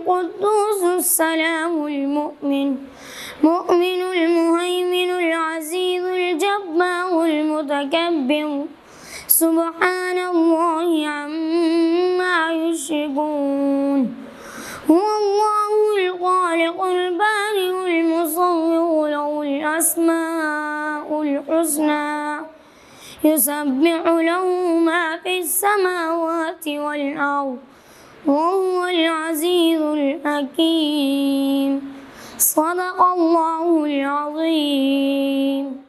القدوس السلام المؤمن المهيمن العزيز الجبار المتكبر سبحان الله عما يشركون. هو الله الخالق البارئ المصور له الأسماء الحسنى يسبح له ما في السماوات والأرض وهو العزيز الحكيم. صدق الله العظيم.